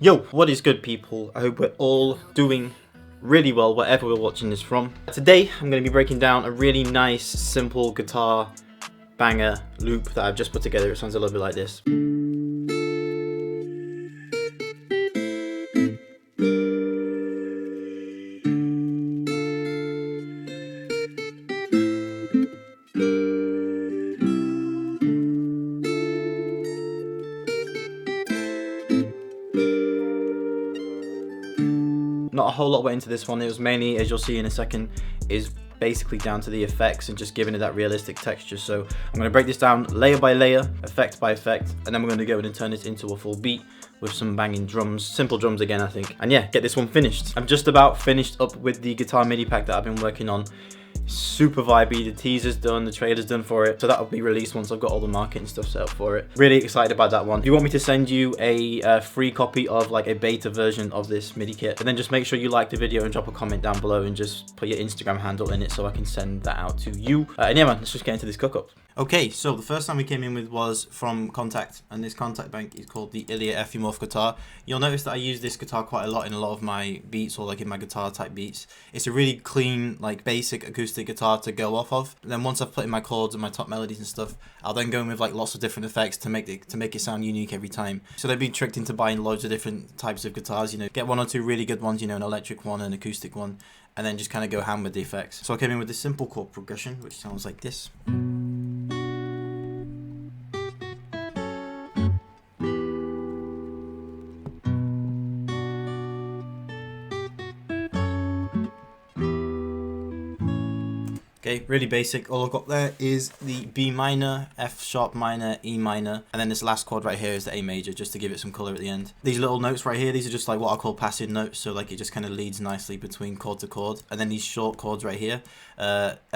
Yo, what is good, people? I hope we're all doing really well wherever we're watching this from. Today I'm going to be breaking down a really nice simple guitar banger loop that I've just put together. It sounds a little bit like this. Not a whole lot went into this one. It was mainly, as you'll see in a second, is basically down to the effects and just giving it that realistic texture. So I'm going to break this down layer by layer, effect by effect, and then we're going to go in and turn it into a full beat with some banging drums, simple drums again, I think. And yeah, get this one finished. I'm just about finished up with the guitar MIDI pack that I've been working on. Super vibey, the teaser's done, the trailer's done for it, so that'll be released once I've got all the marketing stuff set up for it. Really excited about that one. If you want me to send you a free copy of like a beta version of this MIDI kit, and then just make sure you like the video and drop a comment down below and just put your Instagram handle in it so I can send that out to you. And yeah man, let's just get into this cook-up. Okay, so the first time we came in with was from Contact, and this Contact bank is called the Ilya Efimov guitar. You'll notice that I use this guitar quite a lot in a lot of my beats, or like in my guitar type beats. It's a really clean, like basic acoustic guitar to go off of. And then once I've put in my chords and my top melodies and stuff, I'll then go in with like lots of different effects to make it sound unique every time. So they've been tricked into buying loads of different types of guitars, you know, get one or two really good ones, you know, an electric one, an acoustic one, and then just kind of go ham with the effects. So I came in with this simple chord progression, which sounds like this. Okay, really basic. All I've got there is the B minor, F sharp minor, E minor, and then this last chord right here is the A major, just to give it some color at the end. These little notes right here, these are just like what I call passive notes, so like it just kind of leads nicely between chord to chord. And then these short chords right here,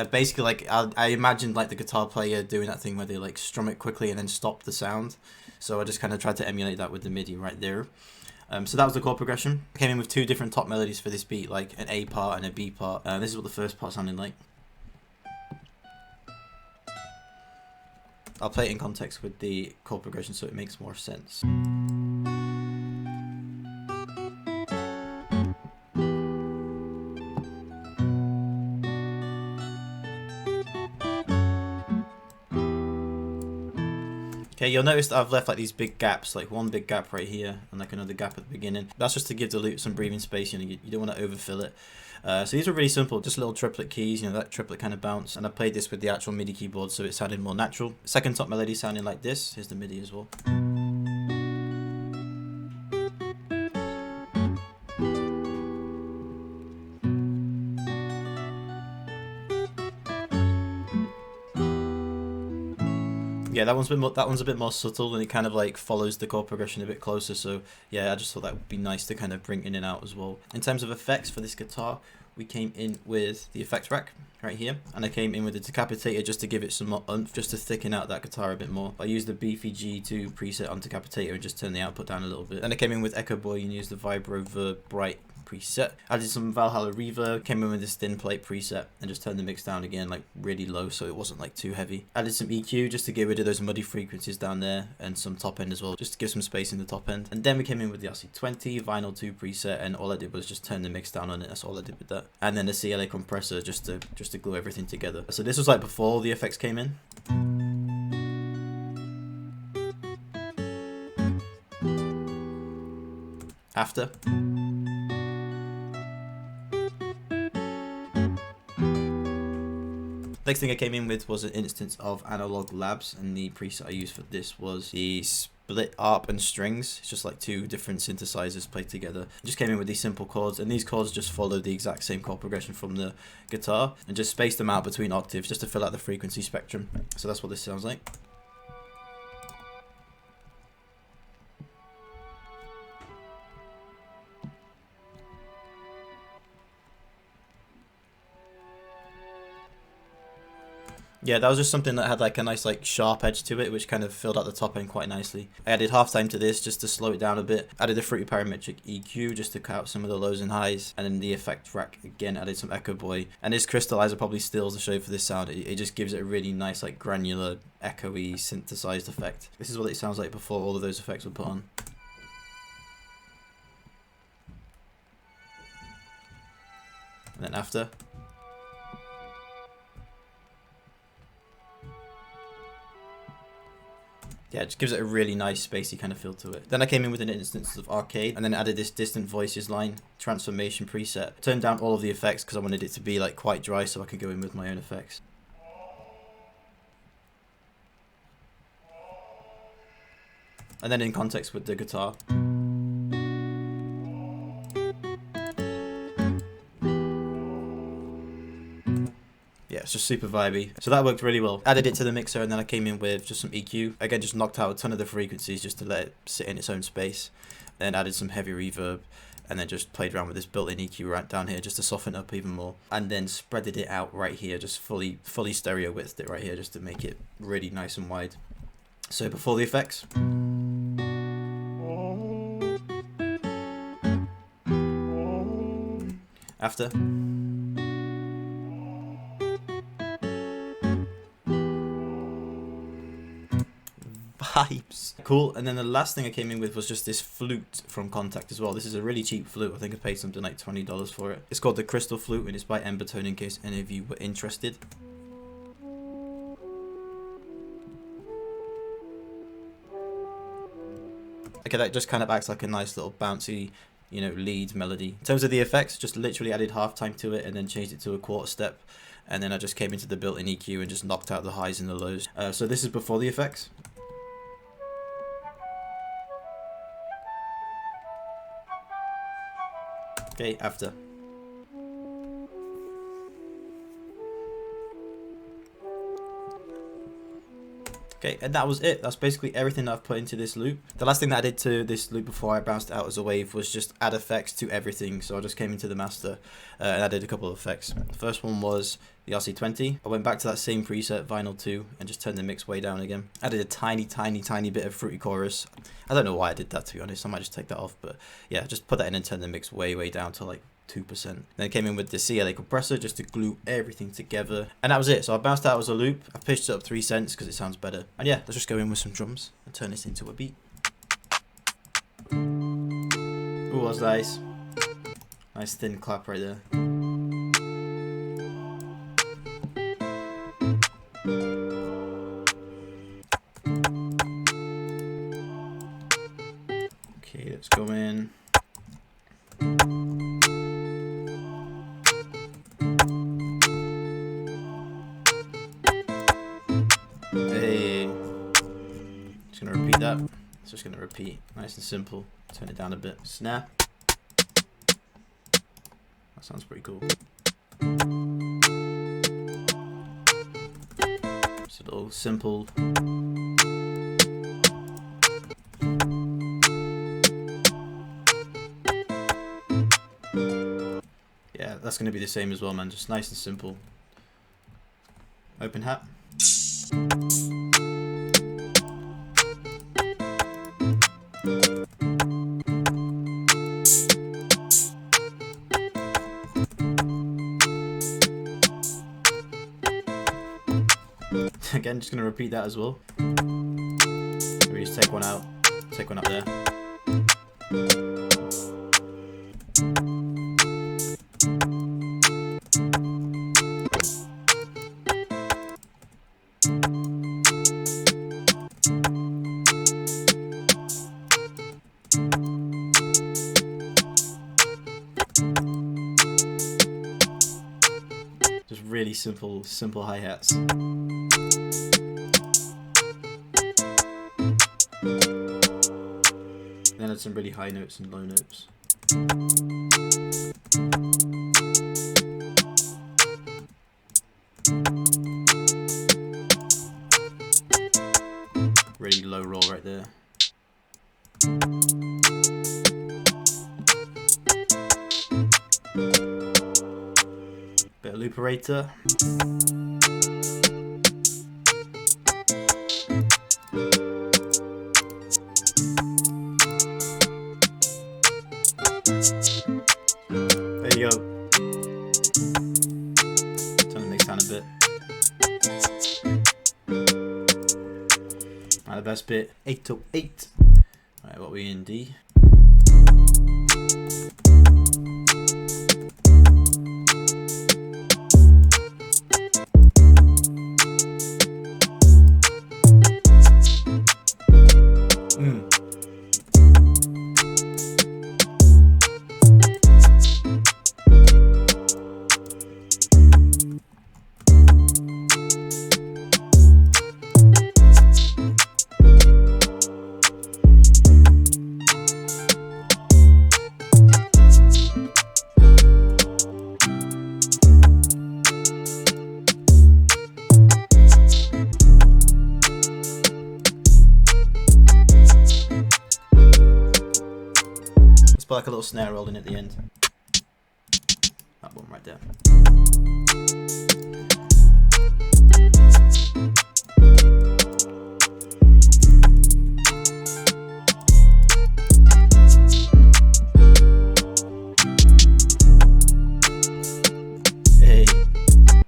basically like I imagined like the guitar player doing that thing where they like strum it quickly and then stop the sound. So I just kind of tried to emulate that with the MIDI right there. So that was the chord progression. I came in with two different top melodies for this beat, like an A part and a B part. This is what the first part sounded like. I'll play it in context with the chord progression so it makes more sense. Okay, you'll notice that I've left like these big gaps, like one big gap right here and like another gap at the beginning. That's just to give the loop some breathing space, you know, you don't want to overfill it. So these are really simple, just little triplet keys, you know, that triplet kind of bounce. And I played this with the actual MIDI keyboard so it sounded more natural. Second top melody sounding like this. Here's the MIDI as well. Yeah, that one's a bit more subtle, and it kind of like follows the chord progression a bit closer. So yeah, I just thought that would be nice to kind of bring in and out as well. In terms of effects for this guitar, we came in with the effect rack right here, and I came in with the decapitator just to give it some more oomph, just to thicken out that guitar a bit more. I used the Beefy G2 preset on decapitator and just turn the output down a little bit. Then I came in with Echo Boy and used the Vibro Verb Bright preset. I did some Valhalla reverb, came in with this thin plate preset and just turned the mix down again like really low so it wasn't like too heavy. Added some EQ just to get rid of those muddy frequencies down there, and some top end as well just to give some space in the top end. And then we came in with the RC20 Vinyl 2 preset, and all I did was just turn the mix down on it. That's all I did with that. And then the CLA compressor just to glue everything together. So this was like before the effects came in. After. Next thing I came in with was an instance of Analog Labs, and the preset I used for this was the split ARP and strings. It's just like two different synthesizers played together. I just came in with these simple chords, and these chords just follow the exact same chord progression from the guitar, and just spaced them out between octaves just to fill out the frequency spectrum. So that's what this sounds like. Yeah, that was just something that had like a nice like sharp edge to it, which kind of filled out the top end quite nicely. I added halftime to this just to slow it down a bit. Added a Fruity Parametric EQ just to cut out some of the lows and highs. And then the effect rack, again, added some Echo Boy. And this crystallizer probably steals the show for this sound. It just gives it a really nice like granular, echoey, synthesized effect. This is what it sounds like before all of those effects were put on. and then after. Yeah, it just gives it a really nice spacey kind of feel to it. Then I came in with an instance of arcade and then added this distant voices line transformation preset. Turned down all of the effects because I wanted it to be like quite dry so I could go in with my own effects. And then in context with the guitar. Yeah, it's just super vibey. So that worked really well. Added it to the mixer and then I came in with just some EQ. Again, just knocked out a ton of the frequencies just to let it sit in its own space. Then added some heavy reverb and then just played around with this built-in EQ right down here just to soften it up even more. And then spreaded it out right here, just fully stereo widthed it right here just to make it really nice and wide. So before the effects. After. Vibes. Cool. And then the last thing I came in with was just this flute from Contact as well. This is a really cheap flute. I think I paid something like $20 for it. It's called the Crystal Flute and it's by Embertone in case any of you were interested. Okay, that just kind of acts like a nice little bouncy, you know, lead melody. In terms of the effects, just literally added halftime to it and then changed it to a quarter step. And then I just came into the built-in EQ and just knocked out the highs and the lows. So this is before the effects. Okay, after. Okay, and that was it. That's basically everything that I've put into this loop. The last thing that I did to this loop before I bounced it out as a wave was just add effects to everything. So I just came into the master and added a couple of effects. The first one was the RC20. I went back to that same preset, Vinyl 2, and just turned the mix way down again. Added a tiny bit of fruity chorus. I don't know why I did that, to be honest. I might just take that off, but yeah, just put that in and turn the mix way down to like 2%. Then I came in with the CLA compressor just to glue everything together. And that was it. So I bounced out as a loop. I pitched it up 3 cents because it sounds better. And yeah, let's just go in with some drums and turn this into a beat. Ooh, that's nice. Nice thin clap right there. Okay, let's go in. Hey, just gonna repeat that. It's just gonna repeat, nice and simple. Turn it down a bit. Snare. That sounds pretty cool. Just a little simple. Yeah, that's gonna be the same as well, man. Just nice and simple. Open hat. Again, just gonna repeat that as well. We just take one out, take one up there. Just really simple hi-hats. Then add some really high notes and low notes. Really low roll right there. Bit of looperator. There you go. Turn the mix down a bit. Now the best bit, 808. Alright, what are we in D? Let's put like a little snare roll in at the end. That one right there. Hey,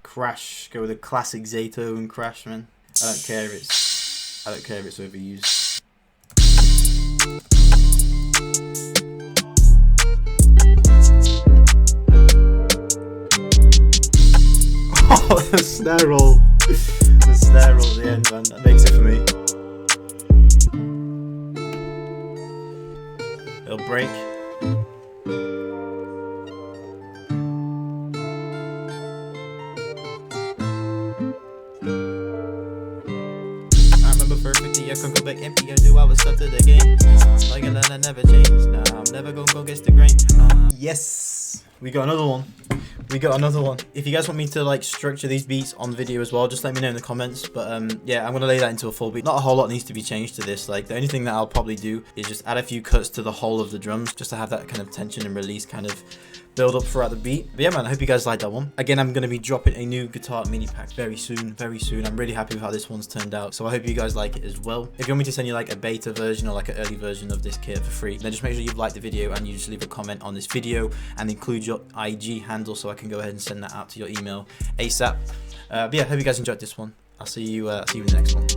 crash. Go with a classic Zato and crash, man. I don't care if it's overused. Oh, the snare roll. The snare roll at the end, man. That makes it for me. It'll break. I remember perfectly, I couldn't go back empty. I knew I was stuck to the game. Like a lot, I never changed. Nah, I'm never gonna go against the grain. Yes, we got another one. We got another one. If you guys want me to like structure these beats on video as well, just let me know in the comments. But yeah, I'm gonna lay that into a full beat. Not a whole lot needs to be changed to this. Like the only thing that I'll probably do is just add a few cuts to the whole of the drums, just to have that kind of tension and release kind of build up throughout the beat. But yeah, man, I hope you guys like that one. Again, I'm gonna be dropping a new guitar mini pack very soon, very soon. I'm really happy with how this one's turned out, so I hope you guys like it as well. If you want me to send you like a beta version or like an early version of this kit for free, then just make sure you've liked the video and you just leave a comment on this video and include your IG handle so I can go ahead and send that out to your email ASAP. But yeah, hope you guys enjoyed this one. I'll see you in the next one.